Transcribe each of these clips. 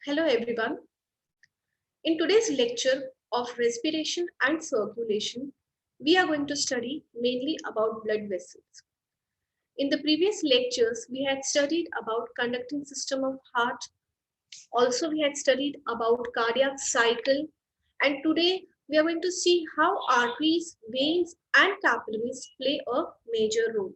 Hello everyone. In today's lecture of respiration and circulation, we are going to study mainly about blood vessels. In the previous lectures, we had studied about conducting system of heart. Also, we had studied about cardiac cycle. And today, we are going to see how arteries, veins, and capillaries play a major role.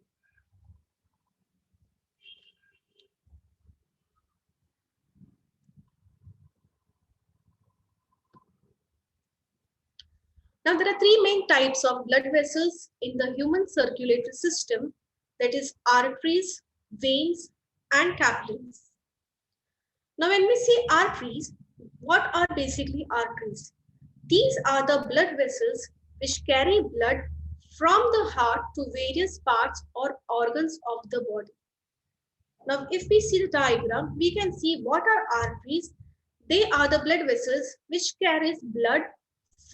Now, there are three main types of blood vessels in the human circulatory system, that is arteries, veins, and capillaries. Now, when we say arteries, what are basically arteries? These are the blood vessels which carry blood from the heart to various parts or organs of the body. Now, if we see the diagram, we can see what are arteries. They are the blood vessels which carries blood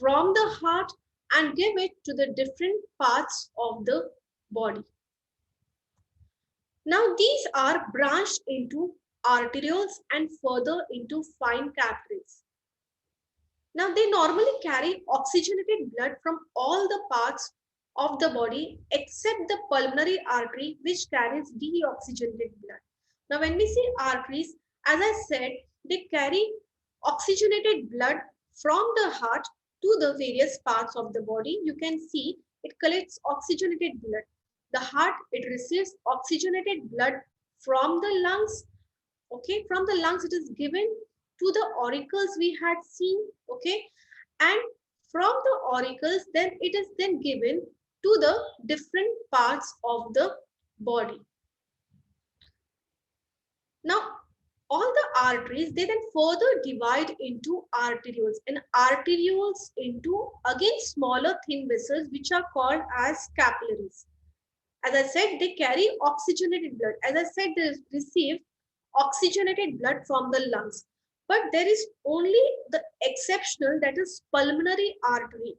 from the heart and give it to the different parts of the body. Now, these are branched into arterioles and further into fine capillaries. Now, they normally carry oxygenated blood from all the parts of the body except the pulmonary artery, which carries deoxygenated blood. Now, when we say arteries, as I said, they carry oxygenated blood from the heart to the various parts of the body. You can see it collects oxygenated blood. The heart, it receives oxygenated blood from the lungs. Okay, from the lungs, it is given to the auricles we had seen. Okay, and from the auricles, then it is then given to the different parts of the body. Now, all the arteries, they then further divide into arterioles, and arterioles into again smaller thin vessels which are called as capillaries. As I said, they carry oxygenated blood. As I said, they receive oxygenated blood from the lungs. But there is only the exceptional, that is pulmonary artery.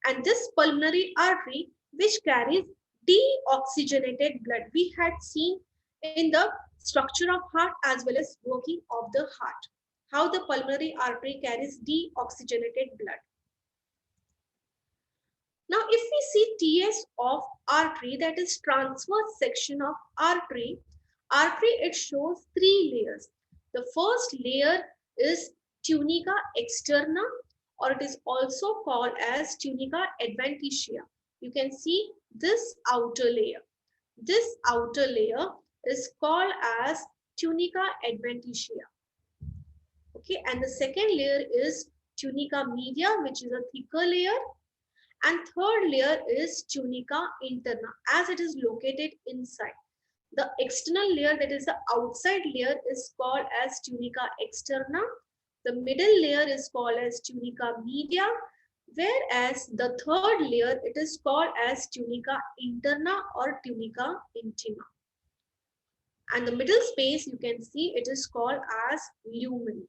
And this pulmonary artery which carries deoxygenated blood. We had seen in the structure of heart as well as working of the heart, how the pulmonary artery carries deoxygenated blood. Now, if we see TS of artery, that is transverse section of artery, it shows three layers. The first layer is tunica externa, or it is also called as tunica adventitia. You can see this outer layer. This outer layer is called as tunica adventitia. Okay, and the second layer is tunica media, which is a thicker layer. And third layer is tunica interna, as it is located inside. The external layer, that is the outside layer, is called as tunica externa. The middle layer is called as tunica media, whereas the third layer, it is called as tunica interna or tunica intima. And the middle space, you can see it is called as lumen.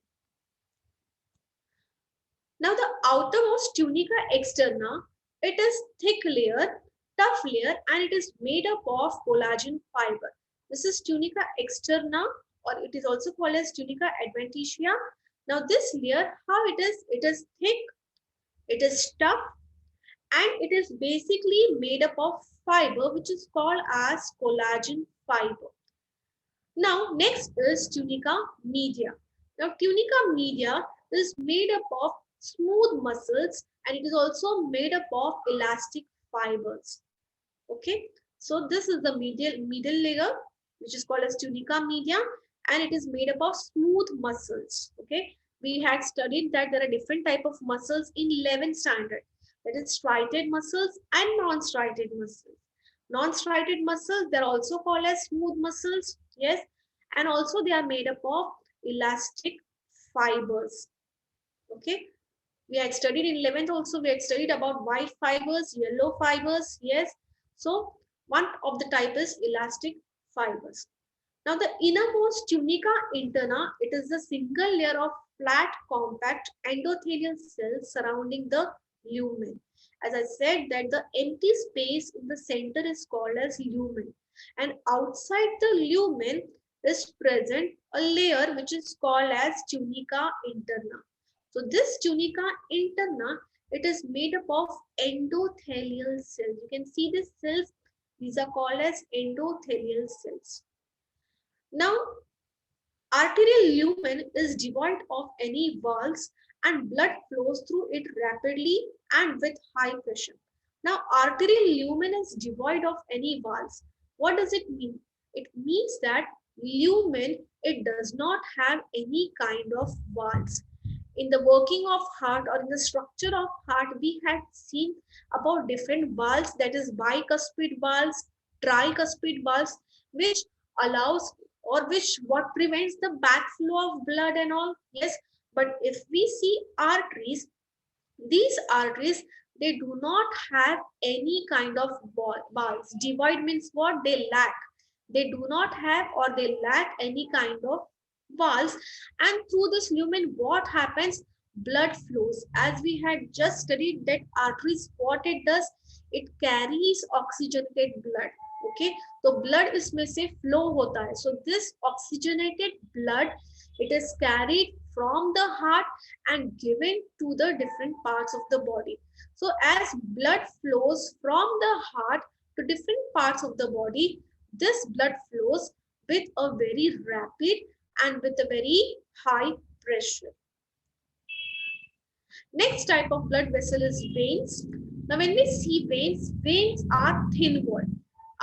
Now the outermost tunica externa, it is thick layer, tough layer, and it is made up of collagen fiber. This is tunica externa, or it is also called as tunica adventitia. Now this layer, how it is thick, it is tough, and it is basically made up of fiber which is called as collagen fiber. Now next is tunica media. Now tunica media is made up of smooth muscles, and it is also made up of elastic fibers. Okay, so this is the middle layer which is called as tunica media, and it is made up of smooth muscles. Okay, we had studied that there are different type of muscles in 11th standard, that is striated muscles and non-striated muscles. Non-striated muscles, they're also called as smooth muscles. Yes, and also they are made up of elastic fibers. Okay, we had studied in 11th also, we had studied about white fibers, yellow fibers. Yes, so one of the type is elastic fibers. Now the innermost tunica interna, it is a single layer of flat compact endothelial cells surrounding the lumen. As I said that the empty space in the center is called as lumen, and outside the lumen is present a layer which is called as tunica interna. So this tunica interna, it is made up of endothelial cells. You can see these cells, these are called as endothelial cells. Now, arterial lumen is devoid of any valves and blood flows through it rapidly and with high pressure. Now, arterial lumen is devoid of any valves. What does it mean? It means that lumen, it does not have any kind of valves. In the working of heart or in the structure of heart, we had seen about different valves, that is bicuspid valves, tricuspid valves, which allows or which what prevents the backflow of blood and all. Yes, but if we see arteries, these arteries, they do not have any kind of valves. Devoid means what? They lack. They do not have or they lack any kind of valves. And through this lumen, what happens? Blood flows. As we had just studied that arteries, what it does? It carries oxygenated blood. Okay, so blood इसमें से flow होता है. So this oxygenated blood, it is carried from the heart and given to the different parts of the body. So as blood flows from the heart to different parts of the body, this blood flows with a very rapid and with a very high pressure. Next type of blood vessel is veins. Now when we see veins, veins are thin walled.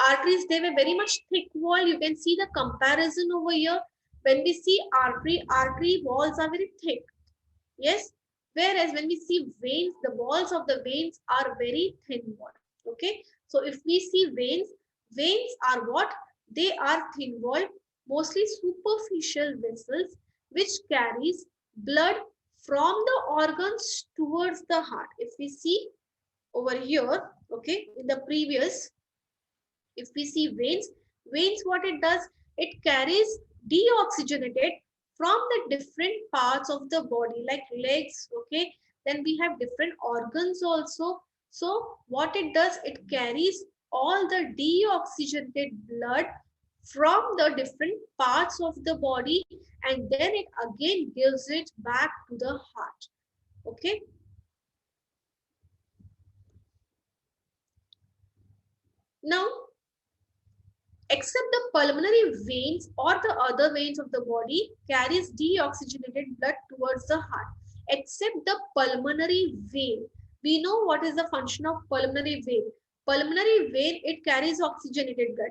Arteries, they were very much thick walled. You can see the comparison over here. When we see artery walls are very thick. Yes. Whereas when we see veins, the walls of the veins are very thin walled. Okay. So if we see veins, veins are what? They are thin walled, mostly superficial vessels which carries blood from the organs towards the heart. If we see over here, okay, in the previous, if we see veins, veins what it does? It carries deoxygenated from the different parts of the body like legs, okay. Then we have different organs also. So what it does? It carries all the deoxygenated blood from the different parts of the body and then it again gives it back to the heart. Okay. Now, except the pulmonary veins or the other veins of the body carries deoxygenated blood towards the heart. Except the pulmonary vein. We know what is the function of pulmonary vein. Pulmonary vein, it carries oxygenated blood.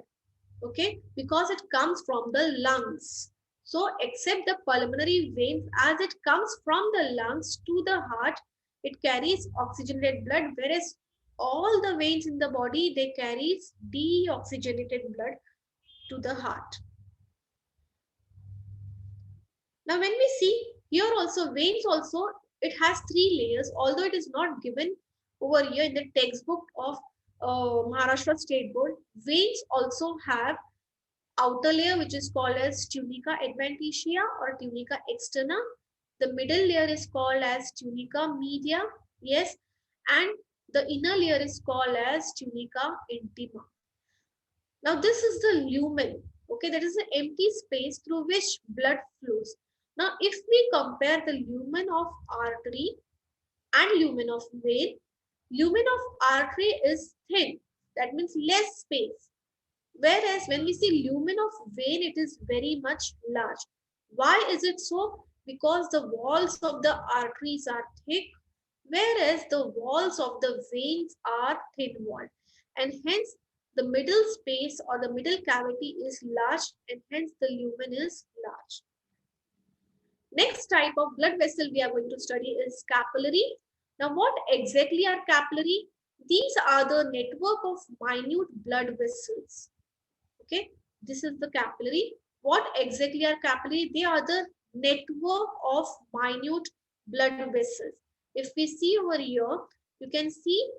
Okay, because it comes from the lungs. So except the pulmonary veins, as it comes from the lungs to the heart, it carries oxygenated blood, whereas all the veins in the body, they carries deoxygenated blood to the heart. Now when we see here also, veins also, it has 3 layers, although it is not given over here in the textbook of Maharashtra State Board. Veins also have outer layer which is called as tunica adventitia or tunica externa. The middle layer is called as tunica media. Yes, and the inner layer is called as tunica intima. Now this is the lumen. Okay, that is an empty space through which blood flows. Now if we compare the lumen of artery and lumen of vein, lumen of artery is thin. That means less space. Whereas when we see lumen of vein, it is very much large. Why is it so? Because the walls of the arteries are thick, whereas the walls of the veins are thin walled. And hence the middle space or the middle cavity is large and hence the lumen is large. Next type of blood vessel we are going to study is capillary. Now what exactly are capillary? These are the network of minute blood vessels. Okay, this is the capillary. What exactly are capillary? They are the network of minute blood vessels. If we see over here, you can see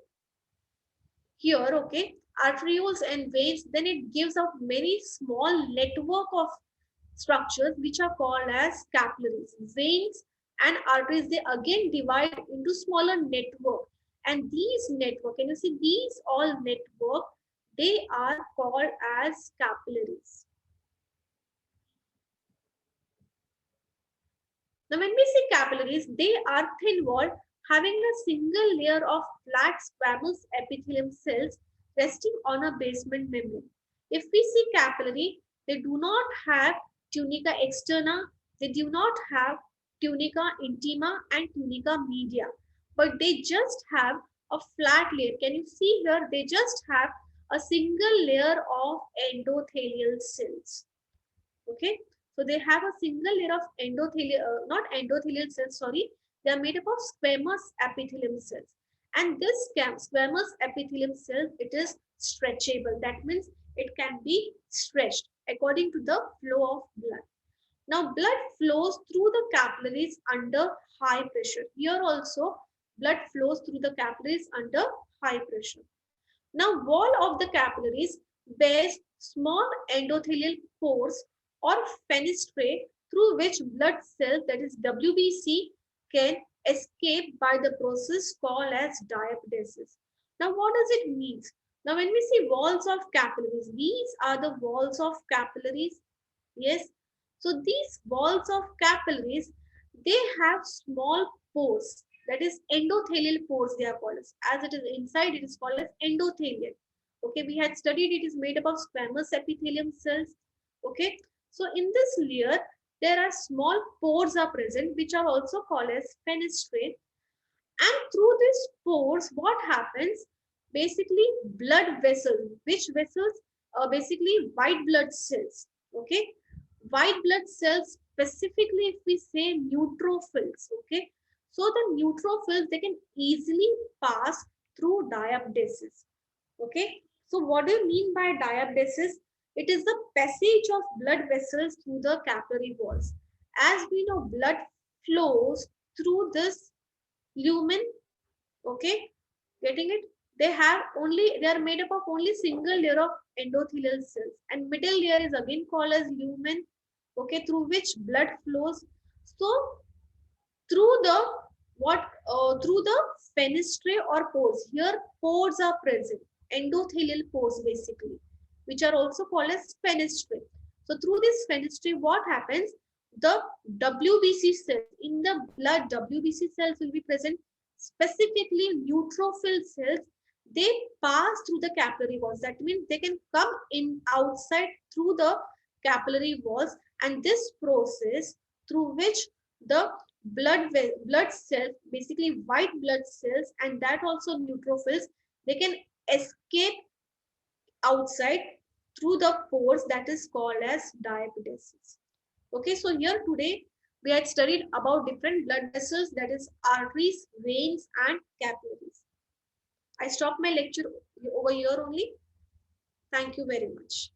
here, okay, arterioles and veins, then it gives out many small network of structures which are called as capillaries. Veins and arteries, they again divide into smaller network. And these network, can you see these all network, they are called as capillaries. Now when we see capillaries, they are thin walled, having a single layer of flat squamous epithelium cells resting on a basement membrane. If we see capillary, they do not have tunica externa, they do not have tunica intima and tunica media, but they just have a flat layer. Can you see here? They just have a single layer of endothelial cells. Okay, so they have a single layer of endothelial, not endothelial cells, sorry, they are made up of squamous epithelium cells. And this squamous epithelium cells, it is stretchable. That means it can be stretched according to the flow of blood. Now blood flows through the capillaries under high pressure. Here also blood flows through the capillaries under high pressure. Now, wall of the capillaries bears small endothelial pores or fenestrae through which blood cells, that is WBC, can escape by the process called as diapedesis. Now, what does it mean? Now, when we see walls of capillaries, these are the walls of capillaries. Yes. So, these walls of capillaries, they have small pores, that is endothelial pores they are called as it is inside it is called as endothelial. Okay, we had studied it is made up of squamous epithelium cells. Okay, so in this layer there are small pores are present which are also called as fenestrae, and through these pores what happens, basically blood vessels, which vessels, basically white blood cells. Okay, white blood cells, specifically if we say neutrophils. Okay, so the neutrophils, they can easily pass through diapedesis. Okay, so what do you mean by diapedesis? It is the passage of blood vessels through the capillary walls. As we know, blood flows through this lumen. Okay, getting it? They have only, they are made up of only single layer of endothelial cells, and middle layer is again called as lumen. Okay, through which blood flows. So through the what, through the fenestrae or pores, here pores are present, endothelial pores basically, which are also called as fenestrae. So through this fenestrae what happens, the WBC cells in the blood, WBC cells will be present, specifically neutrophil cells. They pass through the capillary walls. That means they can come in outside through the capillary walls, and this process through which the blood cells, basically white blood cells, and that also neutrophils, they can escape outside through the pores, that is called as diapedesis. Okay, so here today we had studied about different blood vessels, that is arteries, veins and capillaries. I stop my lecture over here only. Thank you very much.